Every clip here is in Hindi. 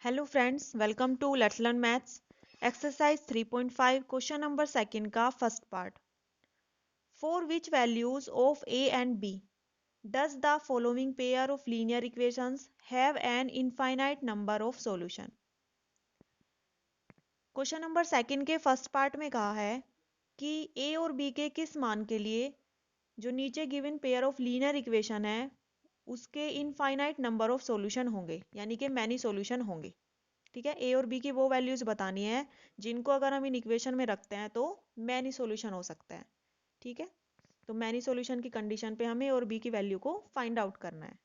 Hello friends, welcome to let's learn maths. Exercise 3.5 question number second का first part. For which values of a and b does the following pair of linear equations have an infinite number of solution. Question number second के फर्स्ट पार्ट में कहा है कि ए और बी के किस मान के लिए जो नीचे given pair of linear equation है उसके इनफाइनाइट नंबर ऑफ सॉल्यूशन होंगे, यानी कि मैनी सॉल्यूशन होंगे। ठीक है, ए और बी की वो वैल्यूज बतानी है जिनको अगर हम इन इक्वेशन में रखते हैं तो मैनी सॉल्यूशन हो सकता है। ठीक है, तो मैनी सॉल्यूशन की कंडीशन पे हमें ए और बी की वैल्यू को फाइंड आउट करना है।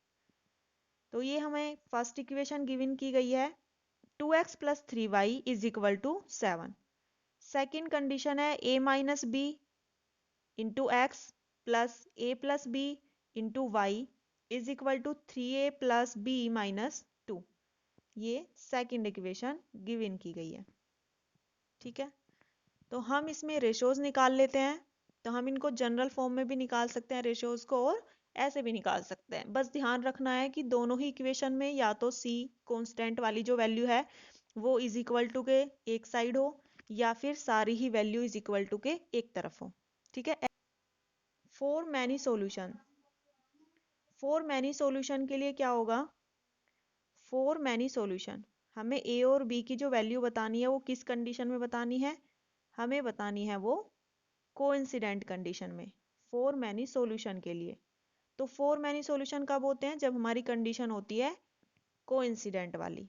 तो ये हमें फर्स्ट इक्वेशन गिवन की गई है 2x plus 3y is equal to 7। Second condition है a minus B into X plus A plus B into Y is equal to 3a plus B minus 2। ये सेकेंड इक्वेशन गिवन की गई है। ठीक है, तो हम इसमें रेशोज निकाल लेते हैं। तो हम इनको जनरल फॉर्म में भी निकाल सकते हैं रेशोज को, और ऐसे भी निकाल सकते हैं। बस ध्यान रखना है कि दोनों ही इक्वेशन में या तो सी कांस्टेंट वाली जो वैल्यू है वो इज इक्वल टू के एक साइड हो, या फिर सारी ही वैल्यू इज इक्वल टू के एक तरफ हो। ठीक है, four many solution, four many solution के लिए क्या होगा, फोर मैनी सॉल्यूशन हमें ए और बी की जो वैल्यू बतानी है वो किस कंडीशन में बतानी है, हमें बतानी है वो कोइंसिडेंट कंडीशन में। फोर मैनी सॉल्यूशन के लिए तो फोर मैनी सॉल्यूशन कब होते हैं, जब हमारी कंडीशन होती है कोइंसिडेंट वाली।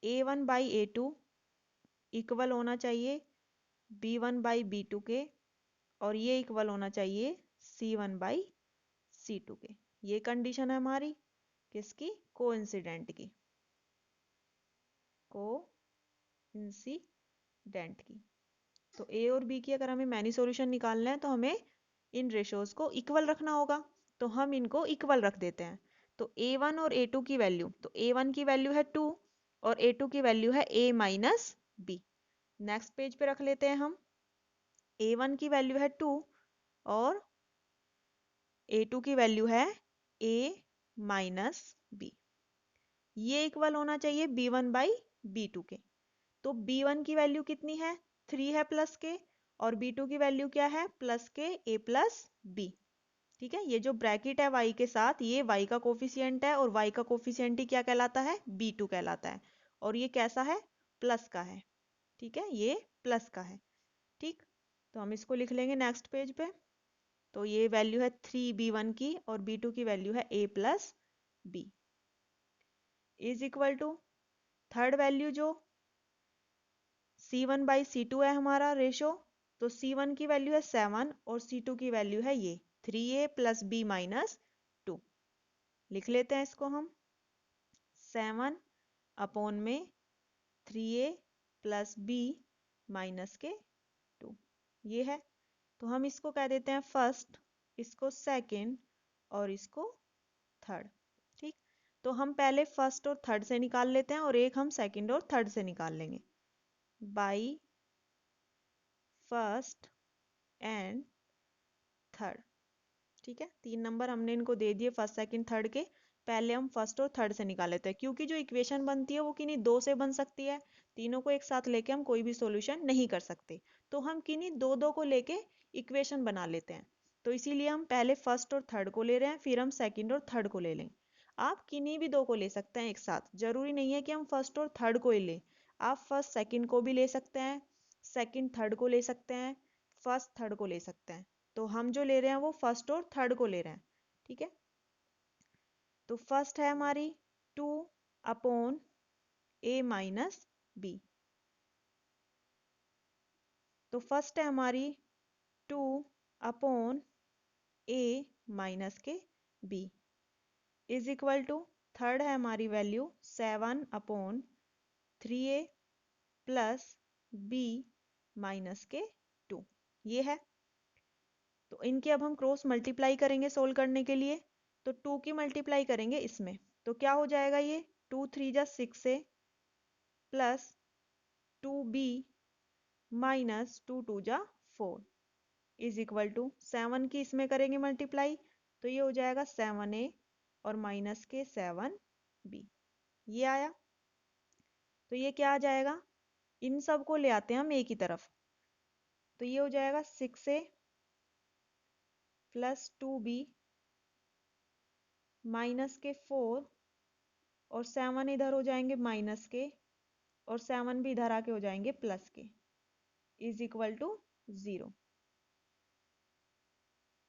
A one by a two equal होना चाहिए B one by B two के, और ये इक्वल होना चाहिए c one by c two के। ये कंडीशन है हमारी किसकी, कोइंसिडेंट की, कोइंसिडेंट की। तो ए और बी की अगर हमें मैनी सॉल्यूशन निकालना है तो हमें इन रेशोज को इक्वल रखना होगा। तो हम इनको इक्वल रख देते हैं। तो ए वन और ए टू की वैल्यू, तो ए वन की वैल्यू है 2 और ए टू की वैल्यू है A minus B. Next page पे रख लेते हैं हम। ए वन की वैल्यू है 2 और ए टू की वैल्यू है ए माइनस बी। ये इक्वल होना चाहिए B one by B two के। तो बी वन की वैल्यू कितनी है, 3 है प्लस के, और बी टू की वैल्यू क्या है, प्लस के ए प्लस बी। ठीक है, ये जो ब्रैकेट है y के साथ ये y का कोफिशिएंट है, और y का कोफिशिएंट ही क्या कहलाता है, b2 कहलाता है। और ये कैसा है, प्लस का है। ठीक है, ये प्लस का है। ठीक, तो हम इसको लिख लेंगे नेक्स्ट पेज पे। तो ये वैल्यू है 3b1 की, और b2 की वैल्यू है a plus B is equal to third value जो c1 बाई सी टू है हमारा रेशो। तो c1 की वैल्यू है 7 और c2 की वैल्यू है ये 3a प्लस बी माइनस 2। लिख लेते हैं इसको हम, 7 अपॉन में 3a प्लस बी माइनस के 2, ये है। तो हम इसको कह देते हैं फर्स्ट, इसको सेकंड और इसको थर्ड। ठीक, तो हम पहले फर्स्ट और थर्ड से निकाल लेते हैं, और एक हम सेकंड और थर्ड से निकाल लेंगे। By first and third. ठीक है, 3 नंबर हमने इनको दे दिए फर्स्ट सेकंड थर्ड के। पहले हम फर्स्ट और थर्ड से निकाल लेते हैं, क्योंकि जो इक्वेशन बनती है वो किन्हीं दो से बन सकती है। तीनों को एक साथ लेके हम कोई भी सॉल्यूशन नहीं कर सकते, तो हम किन्हीं दो दो को लेके इक्वेशन बना लेते हैं। तो इसीलिए हम पहले फर्स्ट और थर्ड को ले रहे हैं, फिर हम सेकंड और थर्ड को ले लें। आप किन्हीं भी दो को ले सकते हैं एक साथ, जरूरी नहीं है कि हम फर्स्ट और थर्ड को ही लें। आप फर्स्ट सेकंड को भी ले सकते हैं, सेकंड थर्ड को ले सकते हैं, फर्स्ट थर्ड को ले सकते हैं। तो हम जो ले रहे हैं वो फर्स्ट और थर्ड को ले रहे हैं। ठीक है, तो फर्स्ट है हमारी 2 अपॉन ए माइनस बी। तो फर्स्ट है हमारी 2 अपॉन ए माइनस के B is equal to third है हमारी value 7 upon 3a plus B minus के 2, ये है। तो इनके अब हम क्रॉस मल्टीप्लाई करेंगे सोल्व करने के लिए। तो 2 की मल्टीप्लाई करेंगे इसमें, तो क्या हो जाएगा, ये 2 3 जा 6 से प्लस 2b माइनस 2 2 जा 4 इज इक्वल टू 7 की इसमें करेंगे मल्टीप्लाई, तो ये हो जाएगा 7a और माइनस के 7b, ये आया। तो ये क्या आ जाएगा, इन सब को ले आते हैं हम ए की तरफ, तो ये हो जाएगा 6a प्लस 2b माइनस के 4 और 7 इधर हो जाएंगे माइनस के और 7 भी इधर आके हो जाएंगे प्लस के, इज इक्वल टू 0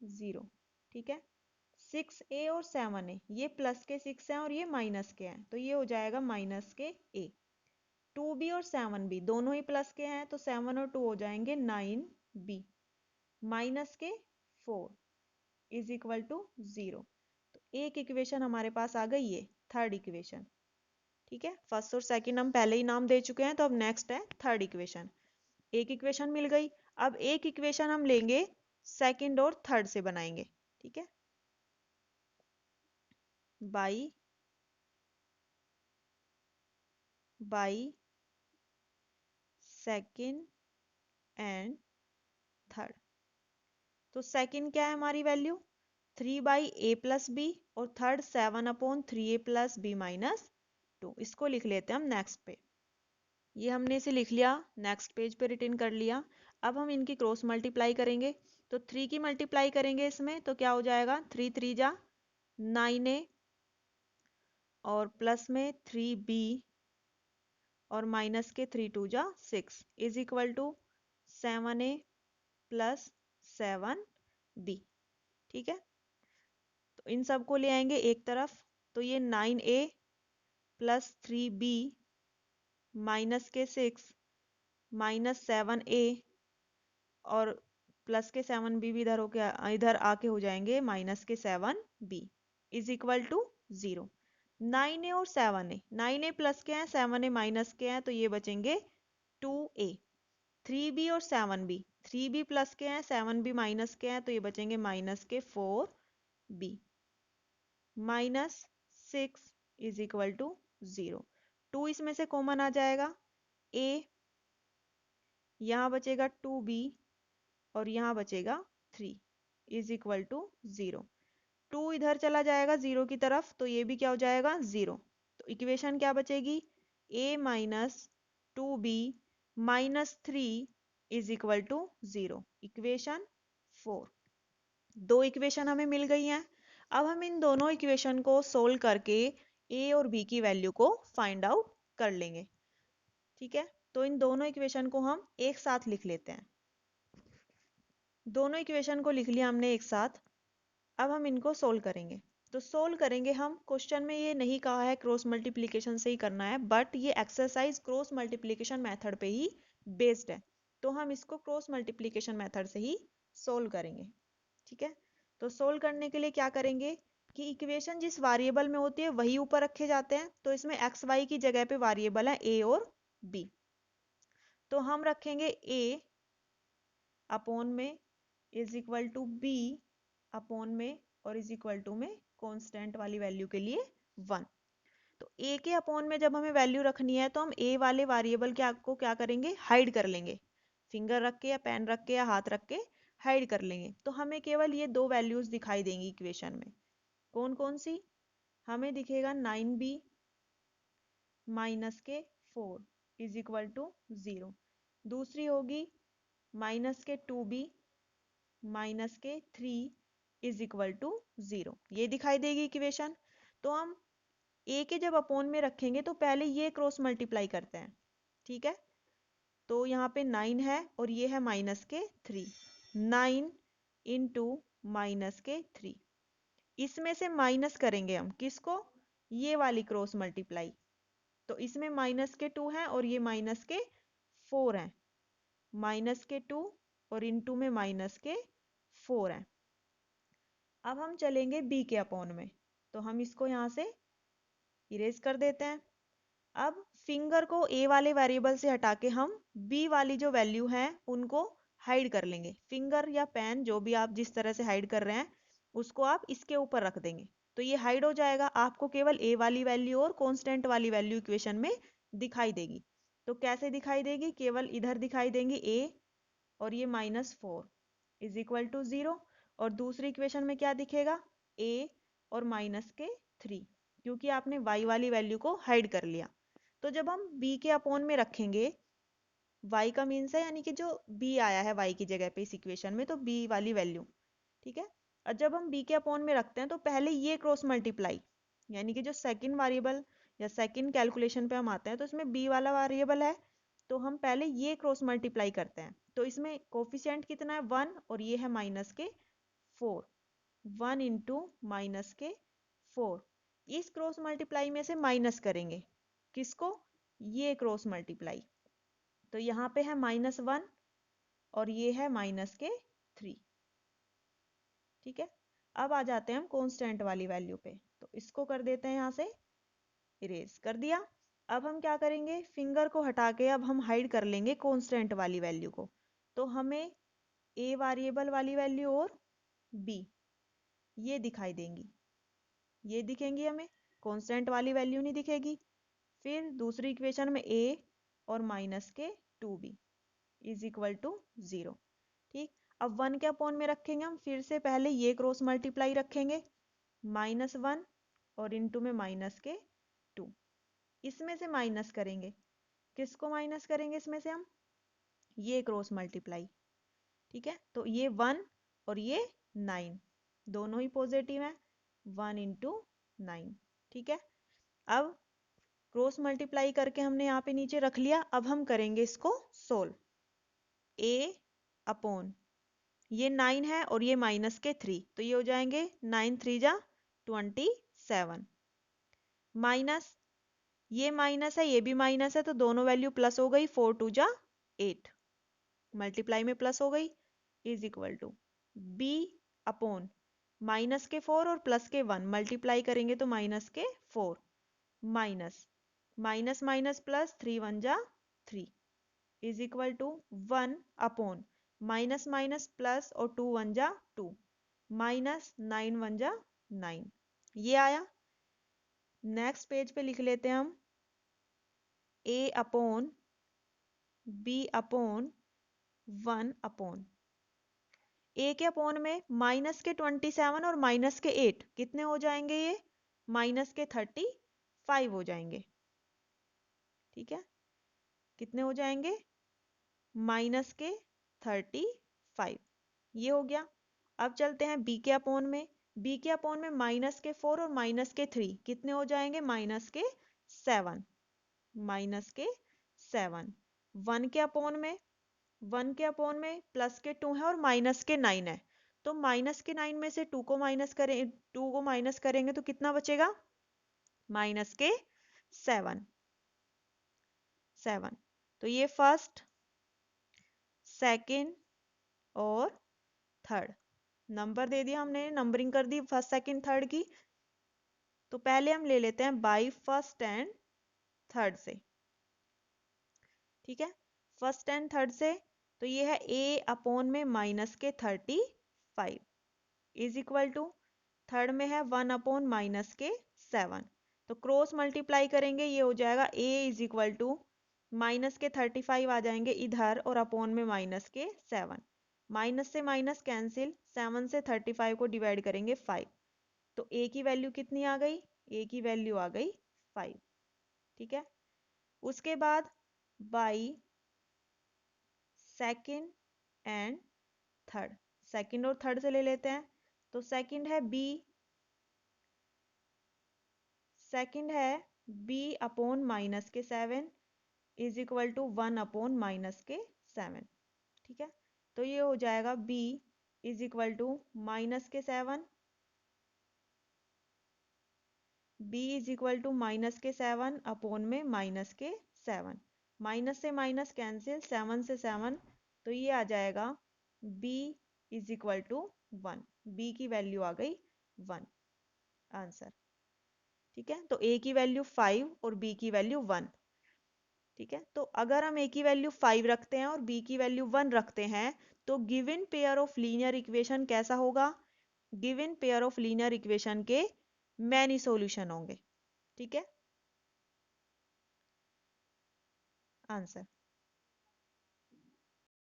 0। ठीक है, 6a और 7a ये प्लस के 6 हैं और ये माइनस के हैं, तो ये हो जाएगा माइनस के a। 2b और 7b दोनों ही प्लस के हैं, तो 7 और 2 हो जाएंगे 9b माइनस के 4 इज इक्वल टू 0। तो एक इक्वेशन हमारे पास आ गई है, थर्ड इक्वेशन। ठीक है, फर्स्ट और सेकंड हम पहले ही नाम दे चुके हैं, तो अब नेक्स्ट है थर्ड इक्वेशन। एक इक्वेशन मिल गई, अब एक इक्वेशन हम लेंगे सेकंड और थर्ड से बनाएंगे। ठीक है, बाई सेकंड एंड थर्ड। तो सेकंड क्या है हमारी वैल्यू 3/a प्लस बी और third 7/3a plus B minus 2। इसको लिख लेते हैं हम नेक्स्ट पे। ये हमने इसे लिख लिया, नेक्स्ट पेज पे रिटर्न कर लिया। अब हम इनकी क्रॉस मल्टीप्लाई करेंगे, तो 3 की मल्टीप्लाई करेंगे इसमें, तो क्या हो जाएगा 3 3 जा 9a और प्लस में 3b और माइनस के 3 2 जा 6 is equal to 7a plus 7b। ठीक है, तो इन सबको ले आएंगे एक तरफ, तो ये 9a प्लस 3b माइनस के 6 माइनस 7a और प्लस के 7b भी इधर आके हो जाएंगे माइनस के 7b is equal to 0। 9a और 7a, 9a प्लस के हैं 7a माइनस के हैं, तो ये बचेंगे 2a। 3b और 7b, 3b प्लस के हैं 7b माइनस के हैं, तो ये बचेंगे माइनस के 4b minus 6 is equal to 0। 2 इसमें से कॉमन आ जाएगा, a यहाँ बचेगा 2b और यहाँ बचेगा 3 इज इक्वल टू 0। 2 इधर चला जाएगा 0 की तरफ, तो ये भी क्या हो जाएगा 0। तो इक्वेशन क्या बचेगी a minus 2b minus 3 is equal to 0। Equation 4। दो इक्वेशन हमें मिल गई हैं। अब हम इन दोनों इक्वेशन को सोल्व करके a और b की वैल्यू को फाइंड आउट कर लेंगे। ठीक है, तो इन दोनों इक्वेशन को हम एक साथ लिख लेते हैं। दोनों इक्वेशन को लिख लिया हमने एक साथ। अब हम इनको सोल्व करेंगे, तो सोल्व करेंगे हम। क्वेश्चन में ये नहीं कहा है क्रॉस मल्टीप्लिकेशन से ही करना है, बट ये एक्सरसाइज क्रॉस मल्टीप्लिकेशन मेथड पे ही बेस्ड है, तो हम इसको क्रॉस मल्टीप्लिकेशन मेथड से ही सोल्व करेंगे। ठीक है, तो सोल्व करने के लिए क्या करेंगे कि इक्वेशन जिस वेरिएबल में होती है वही ऊपर रखे जाते हैं, तो इसमें एक्स वाई की जगह पे वेरिएबल है ए और बी, तो हम रखेंगे a अपॉन में is equal to B upon में और इज इक्वल टू में कांस्टेंट वाली वैल्यू के लिए 1। तो a के अपॉन में जब हमें वैल्यू रखनी है, तो हम a वाले वेरिएबल के को क्या करेंगे हाइड कर लेंगे, फिंगर रख के या पेन रख के या हाथ रख के हाइड कर लेंगे। तो हमें केवल ये दो वैल्यूज दिखाई देंगी इक्वेशन में। कौन कौन सी, हमें दिखेगा 9b माइनस के 4 इज इक्वल टू 0। दूसरी होगी माइनस के 2b माइनस के 3 इज इक्वल टू 0, ये दिखाई देगी इक्वेशन। तो हम a के जब अपॉन में रखेंगे, तो पहले ये क्रॉस मल्टीप्लाई करते हैं। ठीक है, तो यहाँ पे 9 है और ये है माइनस के 3, 9 इंटू माइनस के 3। इसमें से माइनस करेंगे हम किसको, ये वाली क्रॉस मल्टीप्लाई, तो इसमें माइनस के 2 हैं और ये माइनस के 4 हैं, माइनस के 2 और इनटू में माइनस के 4 हैं। अब हम चलेंगे b के अपॉन में, तो हम इसको यहाँ से इरेज कर देते हैं। अब फिंगर को a वाले वेरिएबल से हटा के हम b वाली जो वैल्यू है उनको हाइड कर लेंगे। फिंगर या पेन जो भी आप जिस तरह से हाइड कर रहे हैं उसको आप इसके ऊपर रख देंगे, तो ये हाइड हो जाएगा। आपको केवल a वाली वैल्यू और कांस्टेंट वाली वैल्यू इक्वेशन में दिखाई देगी। तो कैसे दिखाई देगी, केवल इधर दिखाई देंगी a और ये -4 इज इक्वल टू 0, और दूसरी इक्वेशन में क्या दिखेगा a और माइनस के 3, क्योंकि आपने y वाली वैल्यू को हाइड कर लिया। तो जब हम b के अपॉन में रखेंगे, y का मीन्स है यानी कि जो b आया है y की जगह पे इस इक्वेशन में, तो b वाली वैल्यू, ठीक है। और जब हम b के अपॉन में रखते हैं तो पहले ये क्रॉस मल्टीप्लाई, यानी कि जो सेकंड वेरिएबल या सेकंड कैलकुलेशन पे हम आते हैं तो इसमें b वाला वेरिएबल है, तो हम पहले ये क्रॉस मल्टीप्लाई करते हैं। तो इसमें कोफिशिएंट कितना है 1 और ये है माइनस के 4, 1 इंटू माइनस के 4। इस क्रॉस मल्टीप्लाई में से माइनस करेंगे किसको, ये क्रॉस मल्टीप्लाई, तो यहाँ पे है -1 और ये है -3, ठीक है। अब आ जाते हैं हम कांस्टेंट वाली वैल्यू पे, तो इसको कर देते हैं यहाँ से इरेज कर दिया। अब हम क्या करेंगे, फिंगर को हटा के अब हम हाइड कर लेंगे कांस्टेंट वाली वैल्यू को, तो हमें a वेरिएबल वाली वैल्यू और b ये दिखाई देंगी, ये दिखेंगी हमें, कांस्टेंट वाली वैल्यू नहीं दिखेगी। फिर दूसरी इक्वेशन में a और माइनस के 2b इज इक्वल टू 0, ठीक। अब 1 के अपॉन में रखेंगे हम, फिर से पहले ये क्रॉस मल्टीप्लाई रखेंगे, -1 और इनटू में माइनस के 2, इसमें से माइनस करेंगे, किसको माइनस करेंगे इसमें से हम, ये क्रॉस मल्टीप्लाई, ठीक है। तो ये 1 और ये 9 दोनों ही पॉजिटिव हैं, 1 इंटू 9, ठीक है। अब क्रॉस मल्टीप्लाई करके हमने यहाँ पे नीचे रख लिया, अब हम करेंगे इसको सोल्व। a अपॉन ये 9 है और ये -3, तो ये हो जाएंगे 9 3 जा 27, माइनस ये माइनस है ये भी माइनस है, तो दोनों वैल्यू प्लस हो गई, 4 2 जा 8, मल्टीप्लाई में प्लस हो गई, is equal to b upon minus के 4 और प्लस के 1 मल्टीप्लाई करेंगे तो माइनस के 4, माइनस माइनस माइनस प्लस 3 1 जा 3 is equal to 1 upon minus minus plus और 2 1 जा 2, माइनस 9 1 जा 9, ये आया। नेक्स्ट पेज पे लिख लेते हैं हम a upon b upon 1 upon a के अपॉन में माइनस के 27 और माइनस के 8 कितने हो जाएंगे, ये माइनस के 35 हो जाएंगे, ठीक है। कितने हो जाएंगे, माइनस के 35, ये हो गया। अब चलते हैं b के अपॉन में, b के अपॉन में माइनस के 4 और माइनस के 3 कितने हो जाएंगे, माइनस के 7, माइनस के 7। 1 के अपॉन में, 1 के अपॉन में प्लस के 2 है और माइनस के 9 है, तो माइनस के 9 में से 2 को माइनस करें, 2 को माइनस करेंगे तो कितना बचेगा, माइनस के 7, 7। तो ये फर्स्ट सेकंड और थर्ड नंबर दे दिया हमने, नंबरिंग कर दी फर्स्ट सेकंड थर्ड की। तो पहले हम ले लेते हैं बाई फर्स्ट एंड थर्ड से, ठीक है। फर्स्ट एंड थर्ड से, तो ये है a अपॉन में माइनस के 35 इज इक्वल टू, थर्ड में है 1 अपॉन माइनस के 7, तो क्रॉस मल्टीप्लाई करेंगे, ये हो जाएगा a is equal to minus के 35 आ जाएंगे इधर और अपॉन में माइनस के 7, माइनस से माइनस कैंसिल, 7 से 35 को डिवाइड करेंगे 5, तो a की वैल्यू कितनी आ गई, a की वैल्यू आ गई 5, ठीक है। उसके बाद by second and third, second और थर्ड से ले लेते हैं, तो सेकंड है b, सेकंड है b अपॉन माइनस के 7 is equal to 1 upon minus के 7, ठीक है। तो ये हो जाएगा b is equal to minus के 7, b is equal to minus के 7 अपॉन में माइनस के 7, माइनस से माइनस कैंसिल, 7 से 7, तो ये आ जाएगा b is equal to 1, b की वैल्यू आ गई 1, आंसर, ठीक है। तो a की वैल्यू 5 और b की वैल्यू 1, ठीक है। तो अगर हम a की वैल्यू 5 रखते हैं और b की वैल्यू 1 रखते हैं, तो given pair of linear equation कैसा होगा, given pair of linear equation के मैनी सॉल्यूशन होंगे, ठीक है, आंसर।